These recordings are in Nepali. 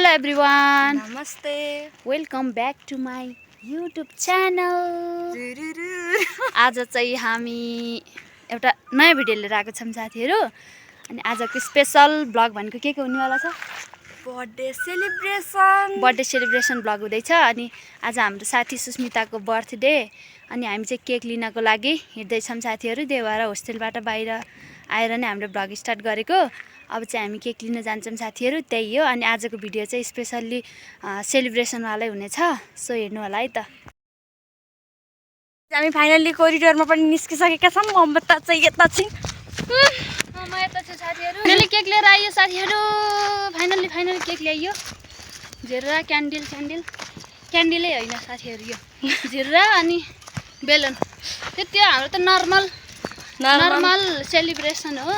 Hello everyone. Namaste. Welcome back to my YouTube channel. आज चाहिँ हामी एउटा नयाँ भिडियो लिएर आएको छौं साथीहरु अनि आजको स्पेशल ब्लग भनेको के हुनेवाला छ बर्थडे सेलिब्रेसन ब्लग हुँदैछ अनि आज हाम्रो साथी सुस्मिताको बर्थडे अनि हामी चाहिँ केक लिनको लागि हिँड्दै छौं साथीहरु देवरा होस्टेलबाट बाहिर आएर नै हाम्रो ब्लग स्टार्ट गरेको अब चाहिँ हामी केक लिन जान्छौं साथीहरु त्यही हो अनि आजको भिडियो चाहिँ स्पेशली सेलिब्रेसन वालै हुनेछ सो हेर्नु होला है त हामी फाइनली कोरिडोरमा पनि निस्किसकेका छौं मम्मता चाहिँ यता छ म यता छु साथीहरु मैले केक लिएर आइयो साथीहरु फाइनली केक ल्याइयो जिरा क्यान्डलै हैन साथीहरु यो जिरा अनि बेलन त्यति हाम्रो त नर्मल सेलिब्रेसन हो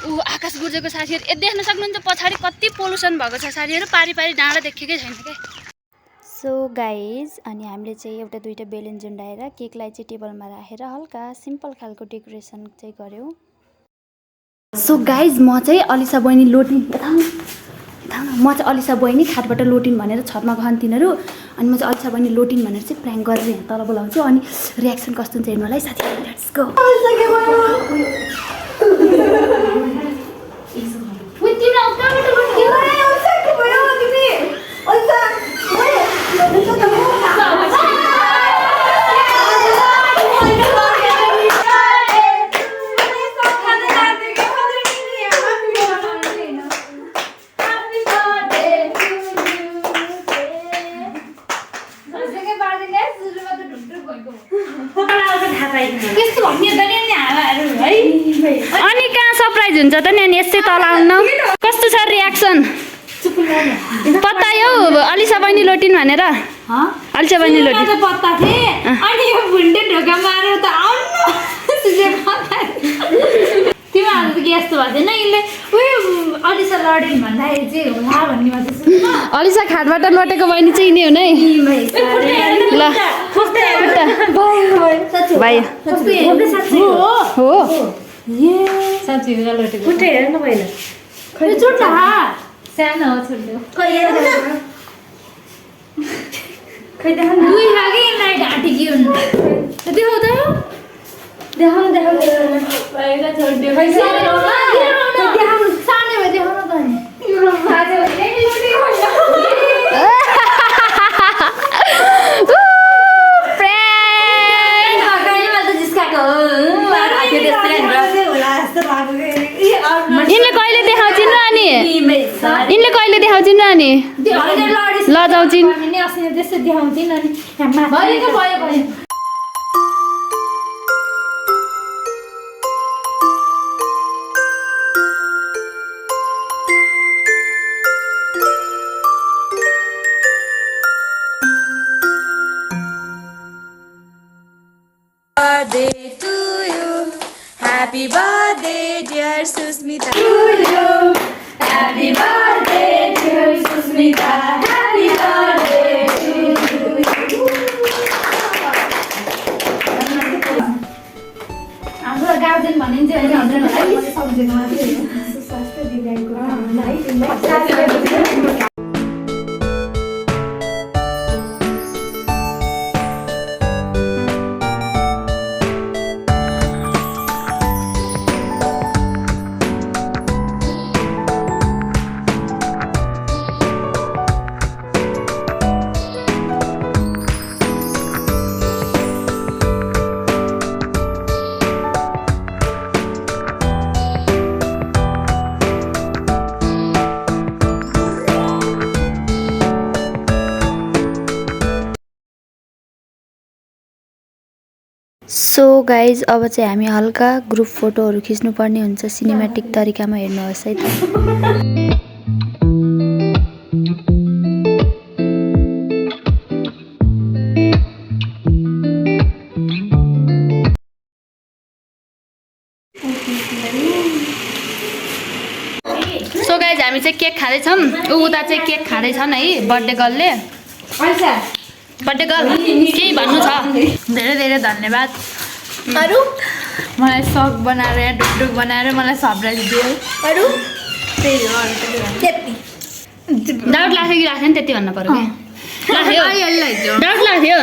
आकाश गुर्जेको साथीहरु ए देख्न सक्नुहुन्छ पछाडी कति पोल्युसन भएको छ साथीहरु पारी डाँडा देखेकै छैन के सो गाइज अनि हामीले चाहिँ एउटा दुईटा बेलुन जुन्डाएर केकलाई चाहिँ टेबलमा राखेर हल्का सिम्पल खालको डेकोरेसन चाहिँ गर्यौ सो गाइज म चाहिँ अलिसा बहिनी लोटिन म चाहिँ अलिसा बहिनी खाटबाट लोटिन भनेर छतमा गहन तिनीहरु अनि म चाहिँ अलिसा बहिनी लोटिन भनेर चाहिँ प्र्याङ्क गरेर यहाँ तल बोलाउँछु अनि रियाक्सन कस्तो हुन्छ हेर्नु होला है साथीहरु लेट्स गो अनि कहाँ सरप्राइज हुन्छ त नि अनि यसै तल आउन कस्तो छ रियाक्सन पत्तायो अलिसा बहिनी लोटिन भनेर अलिसा बहिनी लोटिन त पत्ता थिए अनि यो भुन्डे ढोका मारेर त आउनु तिमीहरु त के यस्तो भदैन इले उयो अलिसा लडिन भन्दाखेरि चाहिँ होला भन्ने मात्रै अलिसा खाटबाट लटेको बहिनी चाहिँ यिनै हुन् है ल भाइ हो ये साच्चै लटेको कुटे हेर्नु पहिला खै छोड्ला सानो हो छोड्यो खै हेर्नु खै देखाउन दुई लागे लाइट आटी के हुन् देखाउ पहिला छोड्यो खै देखाउन सानो भए देखाउन त नि इनले कहिले देखाउँछिन् र अनि इनले कहिले देखाउँछिन् र अनि ल जाउँछिन् नि अस्ति त्यसै देखाउँछिन् अनि भयो birthday to you. Happy birthday, dear Susmita. To you. Happy birthday, dear Susmita. Happy birthday to you. हाम्रो गार्जियन भनिन्छ हैन हजुरहरुलाई सम्झेको मात्रै हो स्वास्थ्य दिदीको हामीलाई सो गाइज अब चाहिँ हामी हल्का ग्रुप फोटोहरु खिच्नु पर्ने हुन्छ सिनेमेटिक तरिकामा हेर्नुहोस् है त सो गाइज हामी चाहिँ केक खाँदै छौं उता चाहिँ केक खाँदै छन् है बर्थडे गर्लले बर्थडे गर्ल के भन्नु छ धेरै धेरै धन्यवाद अरु मलाई सक बनाएर ढुकढुक बनाएर मलाई सरप्राइज दियो अरु त्यही हो अरु त्यति डाउट लाग्थ्यो कि लाग्थेन त्यति भन्नु पर्यो क्या डाउट लाग्थ्यो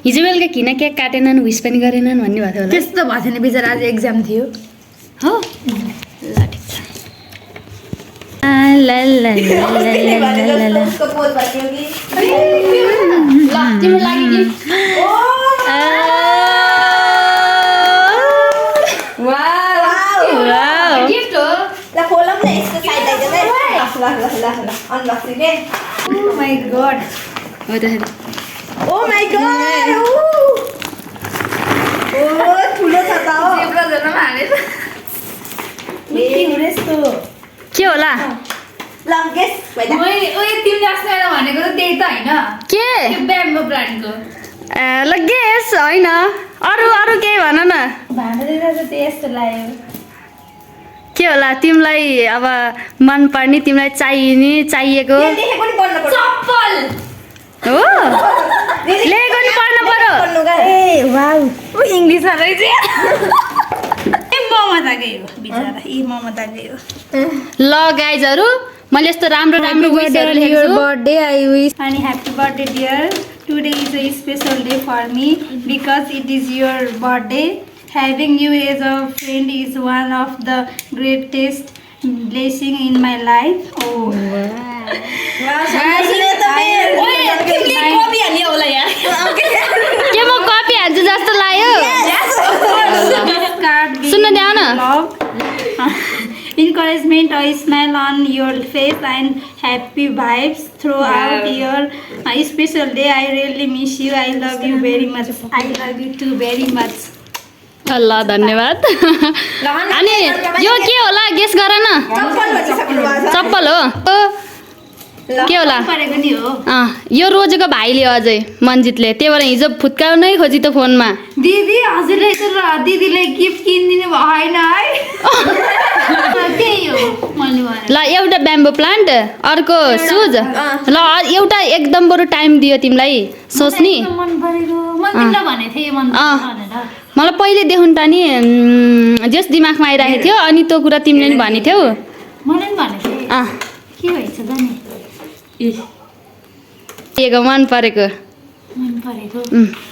हिजो बेलुका किन केक काटेनन् विस पनि गरेनन् भन्ने भएको थियो होला त्यस्तो भएको थिएन बिचरा आज एक्जाम थियो हो ल ठिक छ ल तिम्रो लागि गिफ्ट हो Oh my god. हो त Oh my god! Oh, ठुलो छ त हो। जेब्रा जन्म हालेछ के हुरेस्तो के होला लङ्गेस्ट भइदा। मैले ओए तिमीले अस्ति भनेको त त्यही त हैन के त्यो ब्याम्बो ब्रान्डको ल गेस होइन अरू अरू केही भन न भाँडा दिँदा त त्यस्तो लाग्यो के होला तिमीलाई अब मन पर्ने तिमीलाई चाहिएको यहाँ देखेको नि पढ्नु पर्छ। चप्पल हो लेखेको नि पढ्न पर्यो पढ्नु गा। ए वाउ ओ इंग्लिश रहेछ ए ममताकै हो बिचरा ए ममताकै हो ल गाइजहरू मैले यस्तो राम्रो राम्रो विसहरू लेखेको छु birthday I wish and happy birthday dear today is a special day for me because it is your birthday having you as a friend is one of the greatest blessing in my life oh के म कपी हाल्छु जस्तो लाग्यो सुन्न ध्यान encouragement a smile on your face and happy vibes throughout your special day I really miss you I love you very much I love you too very much ल धन्यवाद अनि यो के होला गेस गर न चप्पल हो के होला परेको नि हो यो रोजेको भाइले अझै मन्जितले त्यही भएर हिजो फुत्काउनै खोजी त फोनमा दिदी हजुरले त दिदीले गिफ्ट किनिदिनु भएन है त्यही हो मैले भने ल एउटा ब्याम्बो प्लान्ट अर्को सुज ल एउटा एकदम बरु टाइम दियो तिमीलाई सोच्ने मन परेको मन तिमीलाई भनेको थिएँ मन भनेर मलाई पहिले देखाउन त नि जस दिमागमा आइरहेको थियो अनि त्यो कुरा तिमीले नि भनेको थियौ मलाई पनि भनेको थिएँ के भएछ त नि मन परेको मन परेको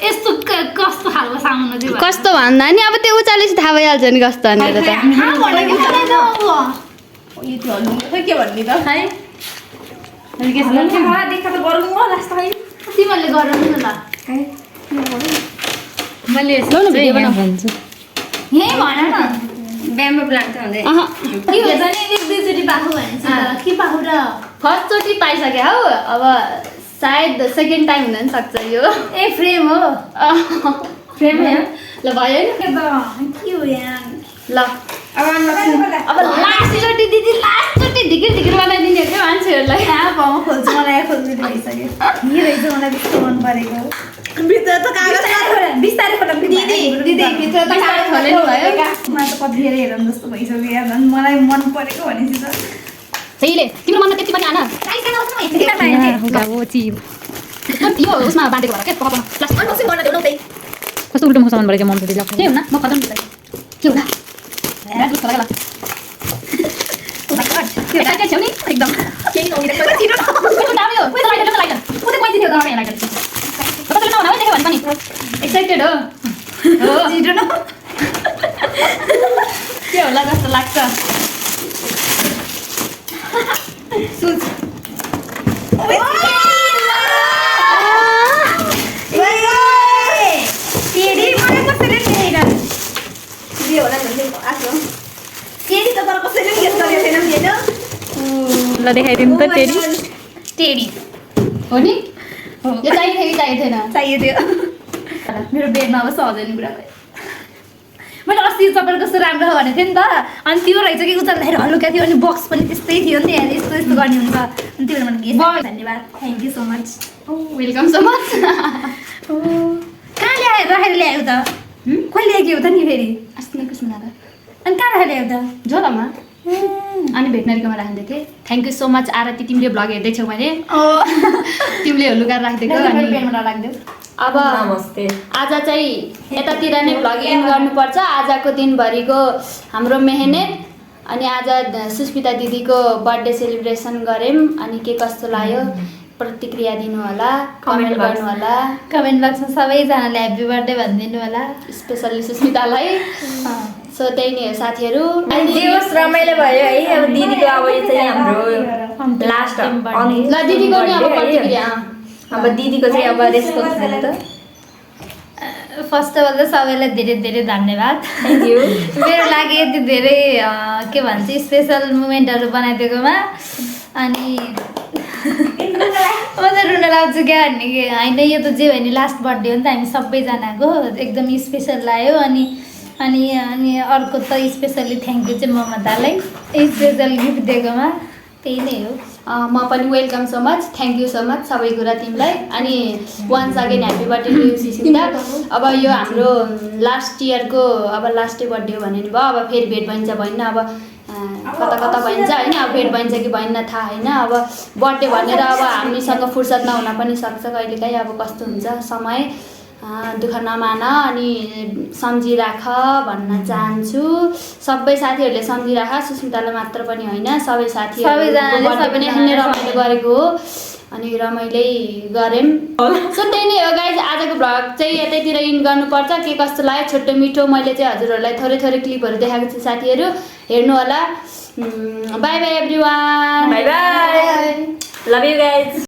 यस्तो कस्तो खालको सामान चाहिँ कस्तो भन्दा नि अब त्यो उचालेपछि थाहा भइहाल्छ नि कस्तो भनेर त के भन्ने त है देखा त गरौँ हो लास्ट है तिमीहरूले गरौँ न ल मैले भिडियो बनाउँछु यही भन न ब्याम्बो प्लान्ट भन्दै के हुन्छ नि एक दुईचोटि पाएको भने चाहिँ के पाएको र फर्स्टचोटि पाइसके हौ अब सायद सेकेन्ड टाइम हुन पनि सक्छ यो ए फ्रेम हो फ्रेम ल भयो नि के हो यहाँ ल अब लास्टचोटि दिदी लास्टचोटि ढिकिर ढिकिर बनाइदिने क्या मान्छेहरूलाई यहाँ पाउँ खोज्छु मलाई खोज्नु भइसक्यो के रहेछ मलाई त्यस्तो मन परेको भित्र त कागज बिस्तारै फटाफट दिदी भित्र त बिस्तारै खोले नि भयो मलाई त कतिखेर हेरौँ जस्तो भइसक्यो यार झन् मलाई मन परेको भनेपछि त त्यहीले तिम्रो मनमा त्यति पनि आन यो उसमा बाँधेको भएर क्या कस्तो उल्टो सामान परेको मन के हुन म खतम के होला एकदम एक्साइटेड हो के होला जस्तो लाग्छ ल देखाइदिनु त टेडी हो नि यो चाहिएको थियो कि चाहिएको थिएन चाहियो थियो मेरो बेडमा अब सहजनी कुरा भयो मैले अस्ति चप्पल कस्तो राम्रो भनेको थिएँ नि त अनि त्यो रहेछ कि उचाल्दाखेरि हल्का थियो अनि बक्स पनि त्यस्तै थियो नि त यहाँ यस्तो यस्तो गर्ने हुन्छ अनि त्यो भएर मैले धन्यवाद thank you so much welcome so much कहाँ ल्यायो राखेर ल्यायो त कहिले ल्याएको त नि फेरि अस्ति नै कुसमा जाँदा अनि कहाँ राखेर ल्यायो त झोलामा अनि भेटनरीकोमा राखिदिएको थिएँ थ्याङ्क यू सो मच आरती तिमीले भ्लग हेर्दैछौ मैले तिमीले लुगाएर राखिदिएको अनि राखिदेऊ अब नमस्ते आज चाहिँ यतातिर नै भ्लग एन्ड गर्नुपर्छ आजको दिनभरिको हाम्रो मेहनत अनि आज सुस्मिता दिदीको बर्थडे सेलिब्रेसन गऱ्यौँ अनि के कस्तो लाग्यो प्रतिक्रिया दिनु होला, कमेन्ट गर्नु होला। कमेन्ट बक्समा सबैजनाले ह्याप्पी बर्थडे भनिदिनु होला, स्पेसल्ली सुस्मितालाई। सो त्यही नै हो साथीहरू। अनि जे होस् रमाइलो भयो है। अब दिदीको अब यो चाहिँ हाम्रो लास्ट ल दिदीको नि अब प्रतिक्रिया। अब दिदीको चाहिँ अब रेस्पोन्स दिनु त। फर्स्ट अफ अल त सबैलाई धेरै धेरै धन्यवाद। Thank you. मेरो लागि यति धेरै के भन्छ स्पेसल मोमेन्टहरू बनाइदिएकोमा। अनि म त रुन लाग्छु क्या भन्ने कि होइन, यो त जे भयो नि लास्ट बर्थडे हो नि त हामी सबैजनाको, एकदम स्पेसल लाग्यो। अनि अनि अनि अर्को त स्पेसल्ली थ्याङ्क यू चाहिँ ममतालाई स्पेसल गिफ्ट दिएकोमा। त्यही नै हो। म पनि welcome so much, thank you so much सबै कुरा तिमीलाई। अनि once again happy birthday to Susmita. अब यो हाम्रो लास्ट इयरको अब लास्टै बर्थडे हो भने नि भयो। अब फेरि भेट भइन्छ भएन, अब कता कता भइन्छ होइन, अब भेट भइन्छ कि भएन थाहा होइन। अब बर्थडे भनेर अब हामीसँग फुर्सद नहुन पनि सक्छ कहिलेकाहीँ, अब कस्तो हुन्छ समय। दुःख नमान अनि सम्झिराख भन्न चाहन्छु। सबै साथीहरूले सम्झिराख, सुस्मितालाई मात्र पनि होइन, सबै साथीहरूले पनि रमाइलो गरेको हो अनि रमाइलै गऱ्यौँ। सो त्यही नै हो गाइज, आजको भ्लग चाहिँ यतैतिर इन्ड गर्नुपर्छ। के कस्तो लाग्यो छोटो मिठो, मैले चाहिँ हजुरहरूलाई थोरै थोरै क्लिपहरू देखाएको छु साथीहरू, हेर्नु होला। By by everyone, by by, love you guys.